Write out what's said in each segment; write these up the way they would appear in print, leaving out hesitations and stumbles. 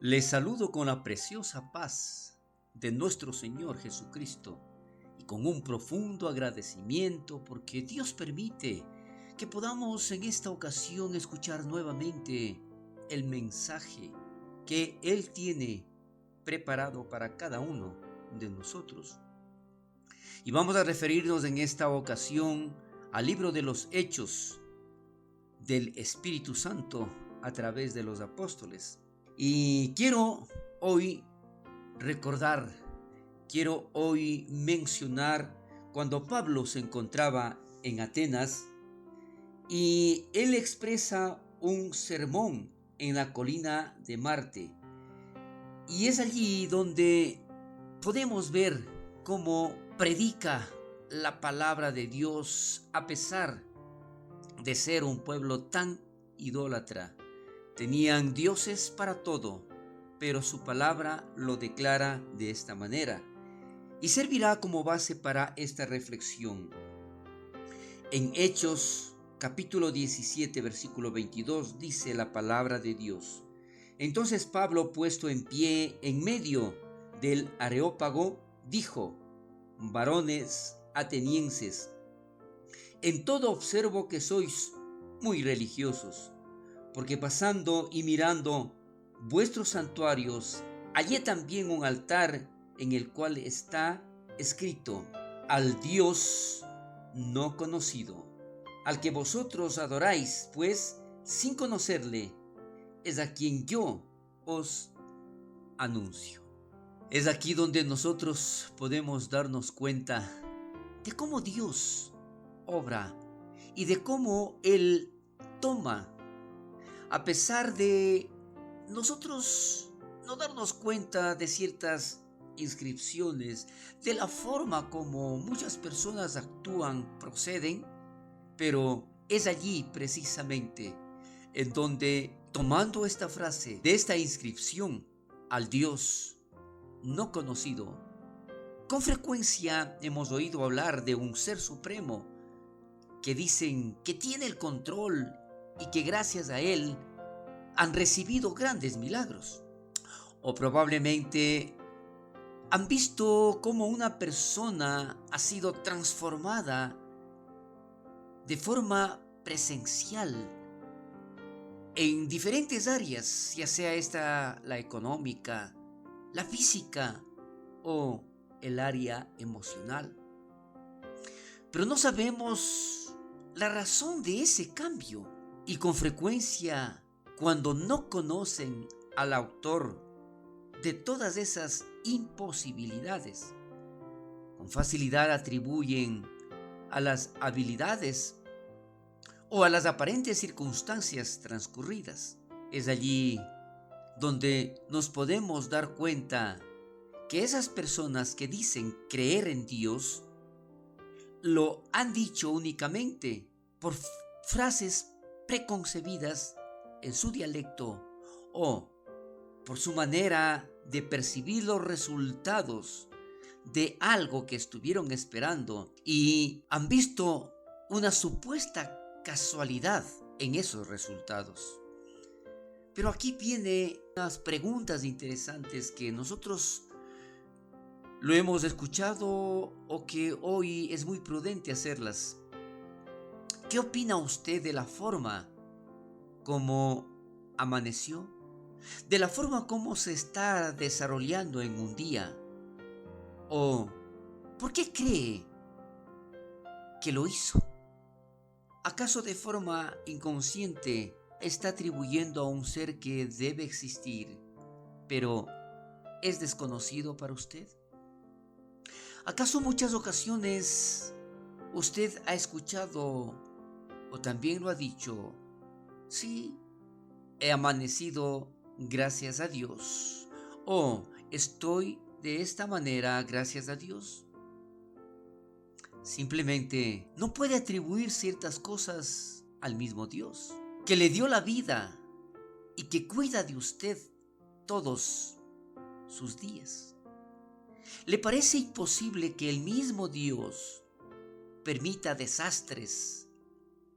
Les saludo con la preciosa paz de nuestro Señor Jesucristo y con un profundo agradecimiento porque Dios permite que podamos en esta ocasión escuchar nuevamente el mensaje que Él tiene preparado para cada uno de nosotros. Y vamos a referirnos en esta ocasión al libro de los Hechos del Espíritu Santo a través de los apóstoles. Y quiero hoy recordar, quiero hoy mencionar cuando Pablo se encontraba en Atenas y él expresa un sermón en la colina de Marte. Y es allí donde podemos ver cómo predica la palabra de Dios a pesar de ser un pueblo tan idólatra. Tenían dioses para todo, pero su palabra lo declara de esta manera y servirá como base para esta reflexión. En Hechos capítulo 17 versículo 22 dice la palabra de Dios: Entonces Pablo, puesto en pie en medio del Areópago, dijo: Varones atenienses, en todo observo que sois muy religiosos, porque pasando y mirando vuestros santuarios, hallé también un altar en el cual está escrito: al Dios no conocido, al que vosotros adoráis, pues sin conocerle, es a quien yo os anuncio. Es aquí donde nosotros podemos darnos cuenta de cómo Dios obra y de cómo Él toma, a pesar de nosotros no darnos cuenta de ciertas inscripciones, de la forma como muchas personas actúan, proceden, pero es allí precisamente en donde, tomando esta frase de esta inscripción, al Dios no conocido, con frecuencia hemos oído hablar de un ser supremo que dicen que tiene el control y que gracias a él han recibido grandes milagros. O probablemente han visto cómo una persona ha sido transformada de forma presencial en diferentes áreas, ya sea esta la económica, la física o el área emocional. Pero no sabemos la razón de ese cambio y con frecuencia, cuando no conocen al autor de todas esas imposibilidades, con facilidad atribuyen a las habilidades o a las aparentes circunstancias transcurridas. Es allí donde nos podemos dar cuenta que esas personas que dicen creer en Dios lo han dicho únicamente por frases preconcebidas en su dialecto o por su manera de percibir los resultados de algo que estuvieron esperando y han visto una supuesta casualidad en esos resultados. Pero aquí vienen unas preguntas interesantes que nosotros lo hemos escuchado o que hoy es muy prudente hacerlas. ¿Qué opina usted de la forma como amaneció? ¿De la forma como se está desarrollando en un día? ¿O por qué cree que lo hizo? ¿Acaso de forma inconsciente está atribuyendo a un ser que debe existir, pero es desconocido para usted? ¿Acaso muchas ocasiones usted ha escuchado o también lo ha dicho: sí, he amanecido gracias a Dios, o estoy de esta manera gracias a Dios? Simplemente no puede atribuir ciertas cosas al mismo Dios, que le dio la vida y que cuida de usted todos sus días. ¿Le parece imposible que el mismo Dios permita desastres,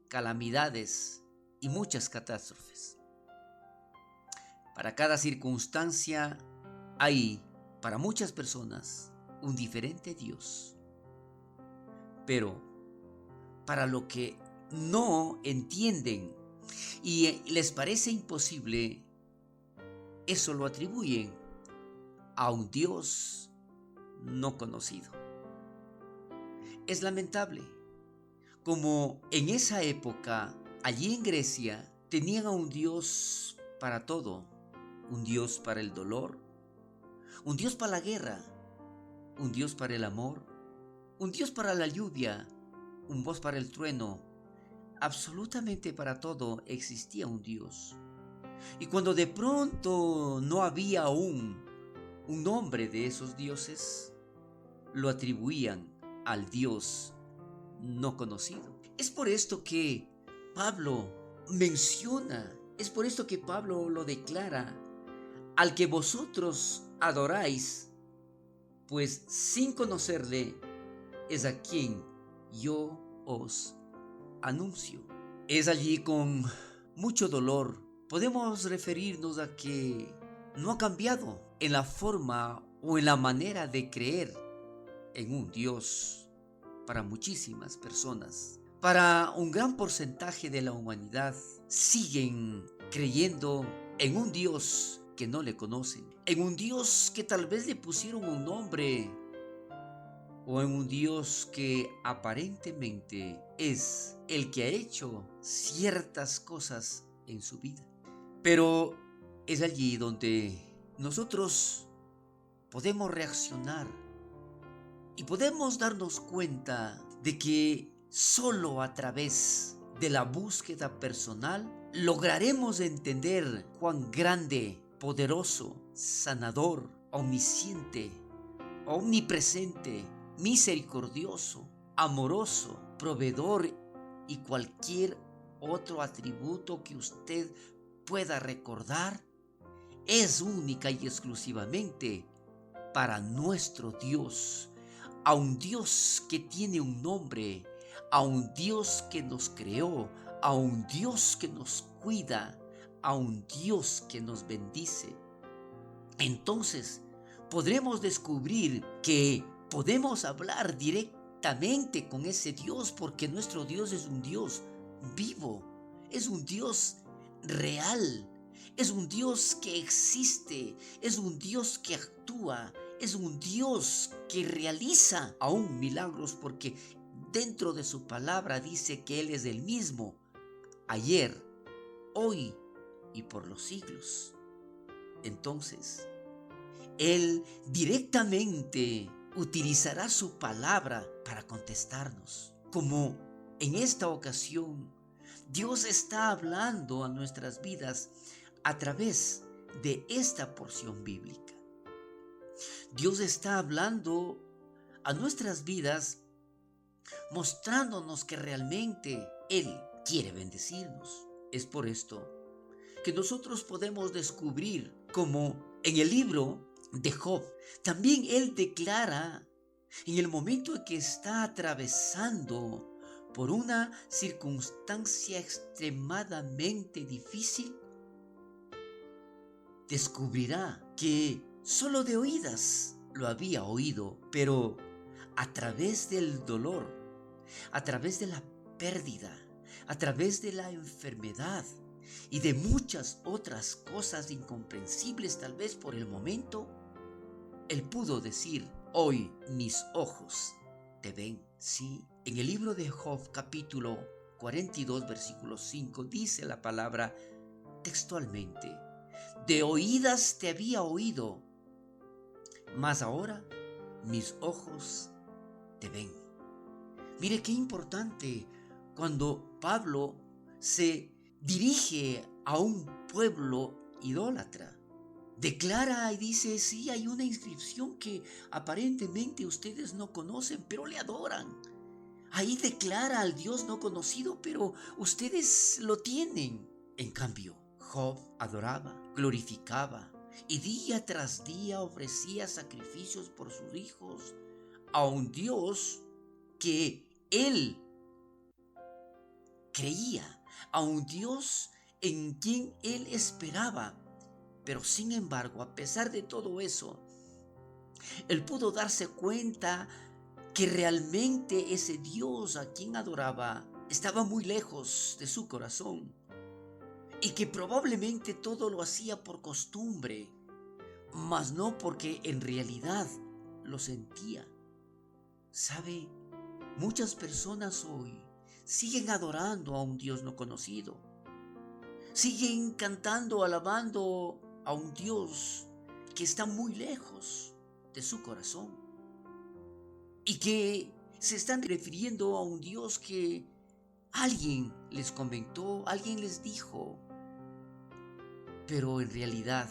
calamidades y muchas catástrofes? Para cada circunstancia hay, para muchas personas, un diferente Dios. Pero para lo que no entienden y les parece imposible, eso lo atribuyen a un Dios no conocido. Es lamentable, como en esa época, allí en Grecia, tenían a un Dios para todo, un Dios para el dolor, un Dios para la guerra, un Dios para el amor, un Dios para la lluvia, un Dios para el trueno. Absolutamente para todo existía un Dios. Y cuando de pronto no había aún un nombre de esos dioses, lo atribuían al Dios no conocido. Es por esto que Pablo menciona, es por esto que Pablo lo declara: al que vosotros adoráis, pues sin conocerle, es a quien yo os anuncio. Es allí con mucho dolor podemos referirnos a que no ha cambiado en la forma o en la manera de creer en un Dios para muchísimas personas. Para un gran porcentaje de la humanidad siguen creyendo en un Dios que no le conocen, en un Dios que tal vez le pusieron un nombre, o en un Dios que aparentemente es el que ha hecho ciertas cosas en su vida. Pero es allí donde nosotros podemos reaccionar y podemos darnos cuenta de que solo a través de la búsqueda personal lograremos entender cuán grande, poderoso, sanador, omnisciente, omnipresente, misericordioso, amoroso, proveedor y cualquier otro atributo que usted pueda recordar es única y exclusivamente para nuestro Dios, a un Dios que tiene un nombre, a un Dios que nos creó, a un Dios que nos cuida, a un Dios que nos bendice. Entonces podremos descubrir que podemos hablar directamente con ese Dios, porque nuestro Dios es un Dios vivo, es un Dios real, es un Dios que existe, es un Dios que actúa, es un Dios que realiza aún milagros, porque dentro de su palabra dice que Él es el mismo ayer, hoy y por los siglos. Entonces, Él directamente utilizará su palabra para contestarnos. Como en esta ocasión, Dios está hablando a nuestras vidas a través de esta porción bíblica. Dios está hablando a nuestras vidas mostrándonos que realmente Él quiere bendecirnos. Es por esto que nosotros podemos descubrir como en el libro de Job, también él declara en el momento en que está atravesando por una circunstancia extremadamente difícil, descubrirá que solo de oídas lo había oído, pero a través del dolor, a través de la pérdida, a través de la enfermedad y de muchas otras cosas incomprensibles tal vez por el momento, él pudo decir: hoy mis ojos te ven. Sí, en el libro de Job capítulo 42 versículo 5 dice la palabra textualmente: de oídas te había oído, mas ahora mis ojos te ven. Mire qué importante cuando Pablo se dirige a un pueblo idólatra. Declara y dice: sí, hay una inscripción que aparentemente ustedes no conocen, pero le adoran. Ahí declara al Dios no conocido, pero ustedes lo tienen. En cambio, Job adoraba, glorificaba y día tras día ofrecía sacrificios por sus hijos a un Dios que él creía, a un Dios en quien él esperaba. Pero sin embargo, a pesar de todo eso, él pudo darse cuenta que realmente ese Dios a quien adoraba estaba muy lejos de su corazón y que probablemente todo lo hacía por costumbre, mas no porque en realidad lo sentía. ¿Sabe? Muchas personas hoy siguen adorando a un Dios no conocido, siguen cantando, alabando a un Dios que está muy lejos de su corazón y que se están refiriendo a un Dios que alguien les comentó, alguien les dijo, pero en realidad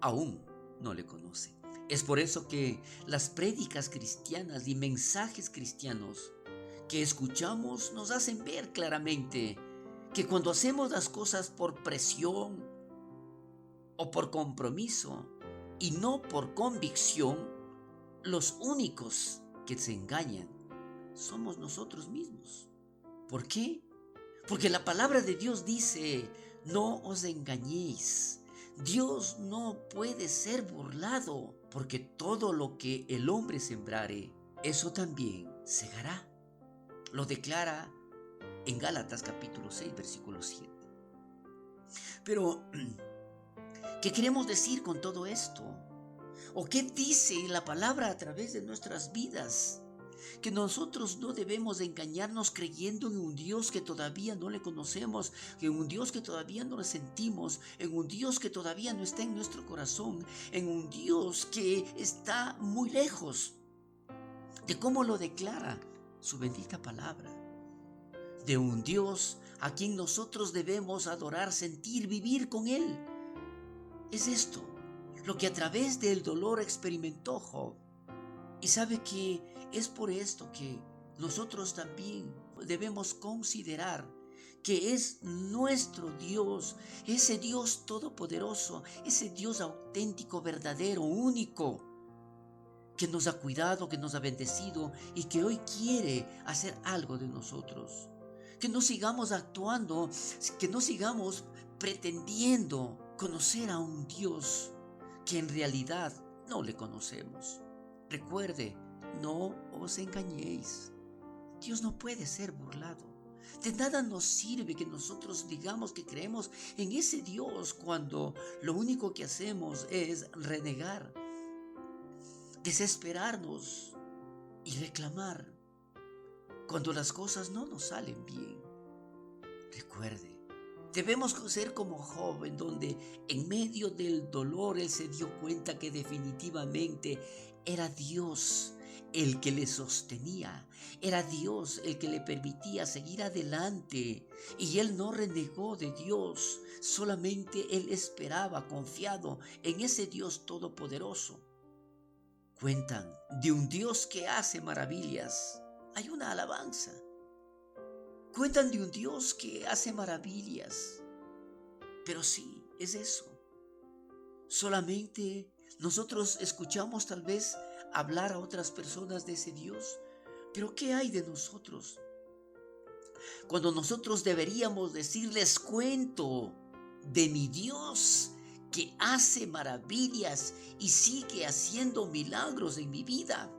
aún no le conoce. Es por eso que las prédicas cristianas y mensajes cristianos que escuchamos nos hacen ver claramente que cuando hacemos las cosas por presión o por compromiso y no por convicción, los únicos que se engañan somos nosotros mismos. ¿Por qué? Porque la palabra de Dios dice, no os engañéis. Dios no puede ser burlado, porque todo lo que el hombre sembrare, eso también segará. Lo declara en Gálatas capítulo 6, versículo 7. Pero, ¿qué queremos decir con todo esto? ¿O qué dice la palabra a través de nuestras vidas? Que nosotros no debemos engañarnos creyendo en un Dios que todavía no le conocemos, en un Dios que todavía no le sentimos, en un Dios que todavía no está en nuestro corazón, en un Dios que está muy lejos de cómo lo declara su bendita palabra, de un Dios a quien nosotros debemos adorar, sentir, vivir con Él. Es esto lo que a través del dolor experimentó Job. Y sabe que es por esto que nosotros también debemos considerar que es nuestro Dios, ese Dios todopoderoso, ese Dios auténtico, verdadero, único, que nos ha cuidado, que nos ha bendecido y que hoy quiere hacer algo de nosotros. Que no sigamos actuando, que no sigamos pretendiendo conocer a un Dios que en realidad no le conocemos. Recuerde, no os engañéis. Dios no puede ser burlado. De nada nos sirve que nosotros digamos que creemos en ese Dios cuando lo único que hacemos es renegar, desesperarnos y reclamar cuando las cosas no nos salen bien. Recuerde, debemos ser como Job, en donde en medio del dolor él se dio cuenta que definitivamente era Dios el que le sostenía, era Dios el que le permitía seguir adelante, y él no renegó de Dios, solamente él esperaba confiado en ese Dios todopoderoso. Cuentan de un Dios que hace maravillas. Hay una alabanza. Cuentan de un Dios que hace maravillas. Pero sí, es eso. Solamente nosotros escuchamos tal vez hablar a otras personas de ese Dios. Pero ¿qué hay de nosotros? Cuando nosotros deberíamos decirles, cuento de mi Dios que hace maravillas y sigue haciendo milagros en mi vida.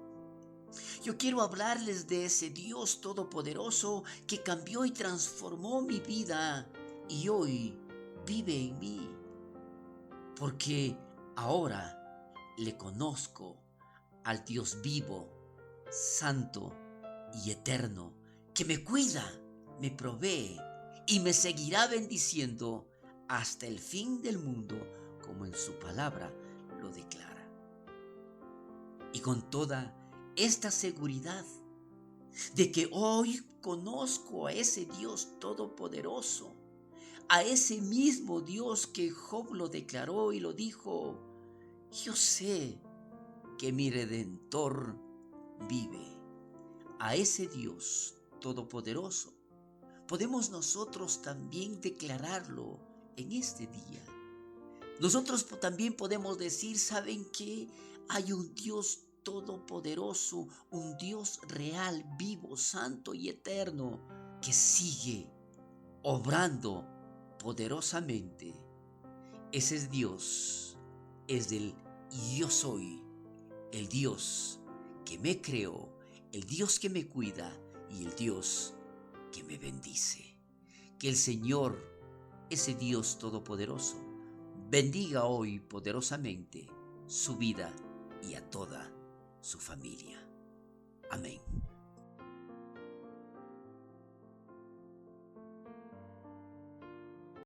Yo quiero hablarles de ese Dios todopoderoso que cambió y transformó mi vida y hoy vive en mí, porque ahora le conozco al Dios vivo, santo y eterno, que me cuida, me provee y me seguirá bendiciendo hasta el fin del mundo, como en su palabra lo declara. Y con toda esta seguridad de que hoy conozco a ese Dios todopoderoso, a ese mismo Dios que Job lo declaró y lo dijo, yo sé que mi Redentor vive. A ese Dios todopoderoso podemos nosotros también declararlo en este día. Nosotros también podemos decir, ¿saben qué? Hay un Dios todopoderoso, un Dios real, vivo, santo y eterno, que sigue obrando poderosamente Ese es Dios, es el yo soy, el Dios que me creó, el Dios que me cuida y el Dios que me bendice. Que el Señor, ese Dios todopoderoso, bendiga hoy poderosamente su vida y a toda su familia. Amén.